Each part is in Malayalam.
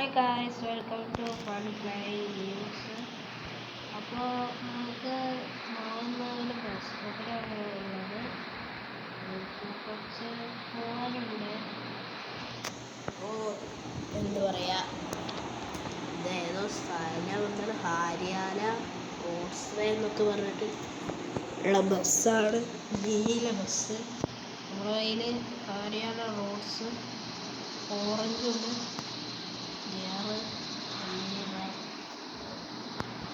Hi guys, welcome to fun flying news. അപ്പോൾ നമുക്ക് മാവുന്നതിന് ബസ് സ്റ്റോപ്പിലാണ് ഉള്ളത്. കുറച്ച് പോകാനുണ്ട്. അപ്പോൾ എന്താ പറയുക, ഇതേതോ സ്ഥലം വന്നാണ് ഹാരിയാല റോഡ്സ് എന്നൊക്കെ പറഞ്ഞിട്ട് ഉള്ള ബസ്സാണ്. നീല ബസ്. നമ്മുടെ കയ്യിൽ ഹാരിയാല റോഡ്സ് ഓറഞ്ചുണ്ട്.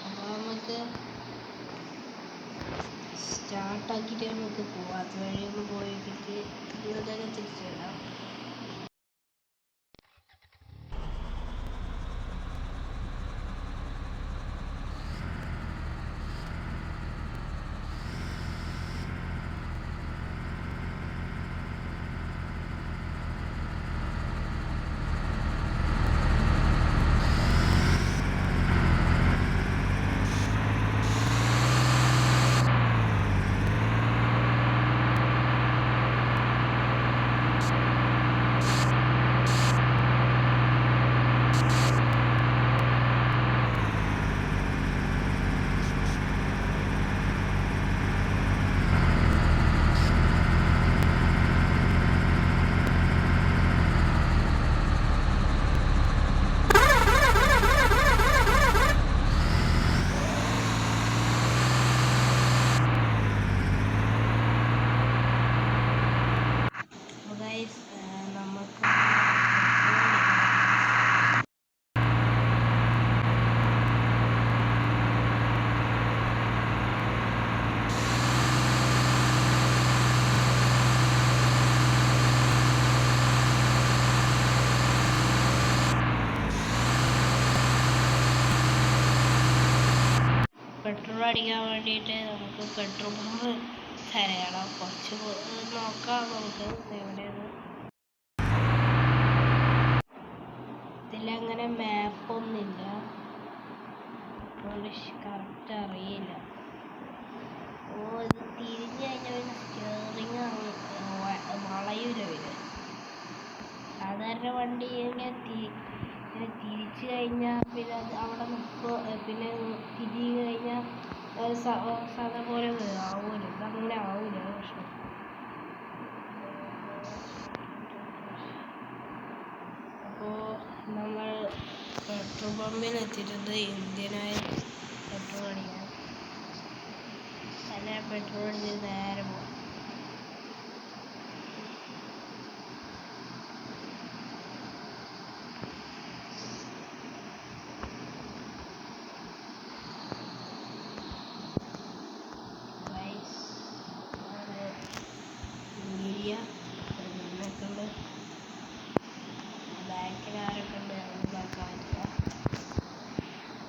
അപ്പോൾ നമുക്ക് സ്റ്റാർട്ടാക്കിയിട്ട് നമുക്ക് പോവാം. അതുവഴി ഒന്ന് പോയിട്ട് ഇന്ന് തന്നെ തിരിച്ചു വരാം. പെട്രോൾ അടിക്കാൻ വേണ്ടിയിട്ട് നമുക്ക് പെട്രോൾ പമ്പ് തിരയണം. കുറച്ച് നോക്കാം നമുക്ക് എവിടെയാണ്. ഇതിലങ്ങനെ മാപ്പൊന്നുമില്ല, അതുകൊണ്ട് കറക്റ്റ് അറിയില്ല. ഇത് തിരിഞ്ഞ് കഴിഞ്ഞാൽ പിന്നെ സ്റ്റിയറിങ് വളയൂല. പിന്നെ സാധാരണ വണ്ടി ഇങ്ങനെ തിരിച്ചു കഴിഞ്ഞാൽ പിന്നെ അവിടെ നിൽക്കുക, പിന്നെ തിരിഞ്ഞു കഴിഞ്ഞാൽ സാധാ പോലെ ആവൂല. ഇതങ്ങനെ ആവൂല. പ്രശ്നം അപ്പോൾ നമ്മൾ പെട്രോൾ പമ്പിൽ എത്തിയിട്ടുണ്ട്. ഇന്ത്യനായി പെട്രോൾ അടിക്കാൻ. അല്ല, പെട്രോൾ അടിച്ച് നേരെ പോകും. ബാക്കിലാരൊക്കെ ഉണ്ട് മനസ്സിലാക്കാനില്ല.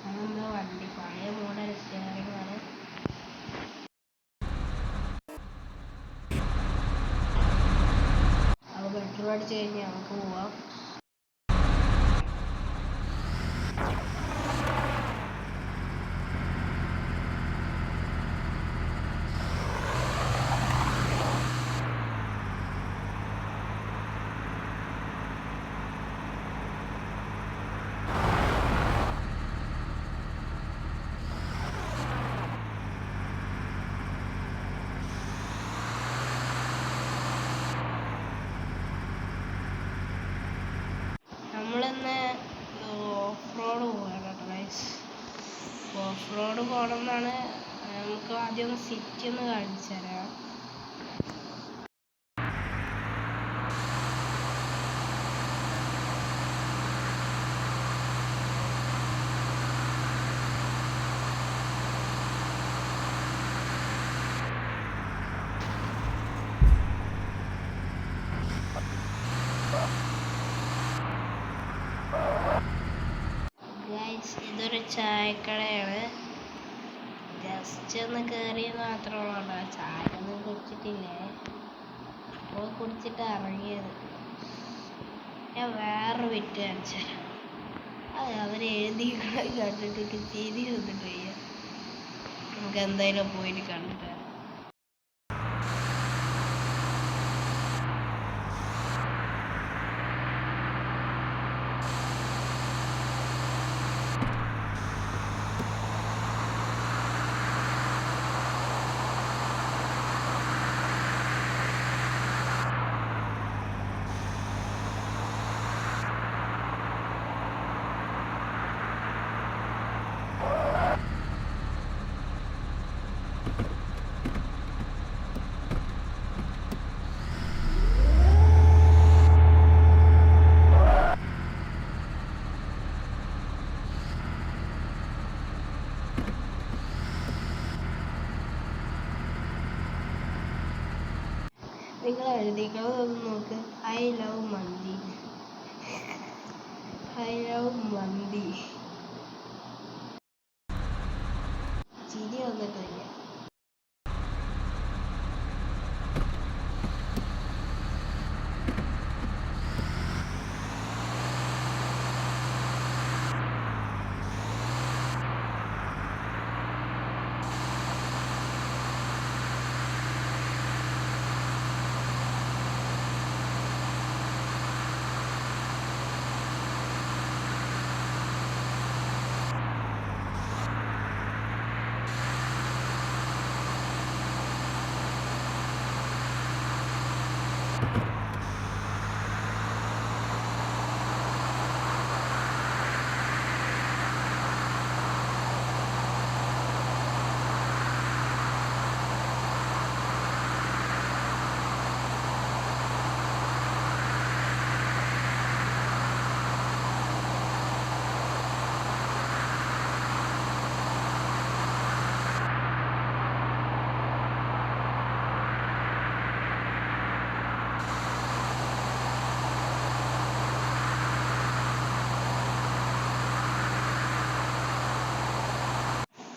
അത് നമ്മുടെ വണ്ടി പഴയ മോഡൽ സ്റ്റിയറിംഗ് ആണ്. അപ്പോൾ പെട്രോൾ അടിച്ച് കഴിഞ്ഞാൽ നമുക്ക് പോവാം. നമ്മളിന്ന് ഓഫ് റോഡ് പോവാണ് ഗൈസ്. ഓഫ് റോഡ് പോകണം എന്നാണ്. നമുക്ക് ആദ്യം ഒന്ന് സിറ്റി ഒന്ന് കാണിച്ചു തരാം. ഇതൊരു ചായക്കടയാണ്. ജസ്റ്റ് ഒന്ന് കയറിയത് മാത്രമുള്ള ചായ ഒന്നും കുടിച്ചിട്ടില്ലേ. അപ്പോൾ കുടിച്ചിട്ട് ഇറങ്ങിയത്. ഞാൻ വേറൊരു വിറ്റ് കാണിച്ചു തരാം. അത് അവർ എഴുതി കണ്ടിട്ട് ചിരി വന്നിട്ട് വയ്യ. നമുക്ക് എന്തായാലും പോയിട്ട് കണ്ടിട്ട് വരാം. നിങ്ങൾ എഴുതിക്കണതൊന്ന് നോക്ക്. I love mandi. I love mandi. ചിരി വന്നിട്ടില്ല.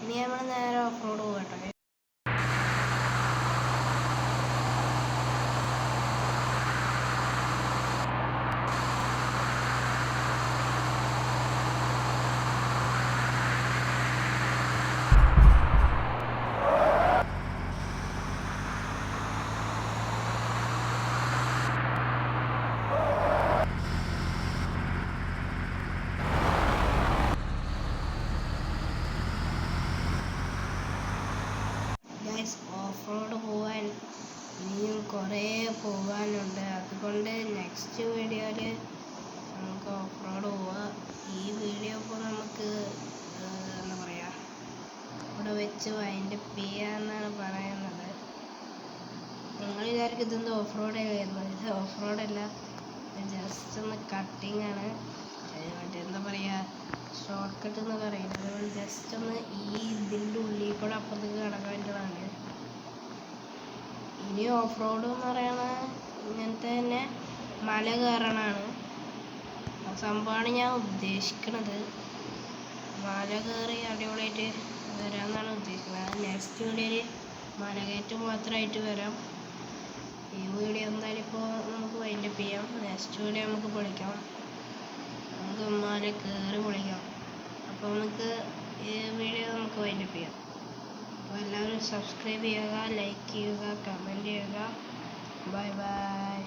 ഇനി നമ്മൾ നേരെ ഓഫ് റോഡ് പോകട്ടെ. ഓഫ് റോഡ് പോകാൻ ഇനിയും കുറേ പോകാനുണ്ട്. അതുകൊണ്ട് നെക്സ്റ്റ് വീഡിയോയിൽ നമുക്ക് ഓഫ് റോഡ് പോവാം. ഈ വീഡിയോ ഇപ്പോൾ നമുക്ക് എന്താ പറയുക, ഇവിടെ വെച്ച് വൈൻഡപ്പ് ചെയ്യാമെന്നാണ് പറയുന്നത്. നിങ്ങൾ വിചാരിക്കും ഇതെന്ത് ഓഫ് റോഡ് ആയിരുന്നു? ഇത് ഓഫ് റോഡല്ല, ജസ്റ്റ് ഒന്ന് കട്ടിങ് ആണ്. മറ്റെന്താ പറയുക, ഷോർട്ട് കട്ട് എന്ന് പറയുന്നത്. അതുകൊണ്ട് ജസ്റ്റ് ഒന്ന് ഈ ഇതിൻ്റെ ഉള്ളിൽ കൂടെ അപ്പുറത്തേക്ക് കടക്കാൻ വേണ്ടിയിട്ടാണ്. ഇനി ഓഫ് റോഡ് എന്ന് പറയുന്നത് ഇങ്ങനത്തെ തന്നെ മല കയറണമാണ് സംഭവമാണ് ഞാൻ ഉദ്ദേശിക്കുന്നത്. മല കയറി അടിപൊളിയായിട്ട് വരാമെന്നാണ് ഉദ്ദേശിക്കുന്നത്. നെക്സ്റ്റ് വീഡിയോയിൽ മലകയറ്റം മാത്രമായിട്ട് വരാം. ഈ വീഡിയോ എന്തായാലും ഇപ്പോൾ നമുക്ക് വൈൻഡപ്പ് ചെയ്യാം. നെക്സ്റ്റ് വീഡിയോ നമുക്ക് പൊളിക്കാം, നമുക്ക് മല കയറി പൊളിക്കാം. അപ്പോൾ നമുക്ക് ഈ വീഡിയോ നമുക്ക് വൈൻഡപ്പ് ചെയ്യാം. അപ്പോൾ എല്ലാവരും സബ്സ്ക്രൈബ് ചെയ്യുക, ലൈക്ക് ചെയ്യുക, കമൻറ്റ് ചെയ്യുക. Bye bye.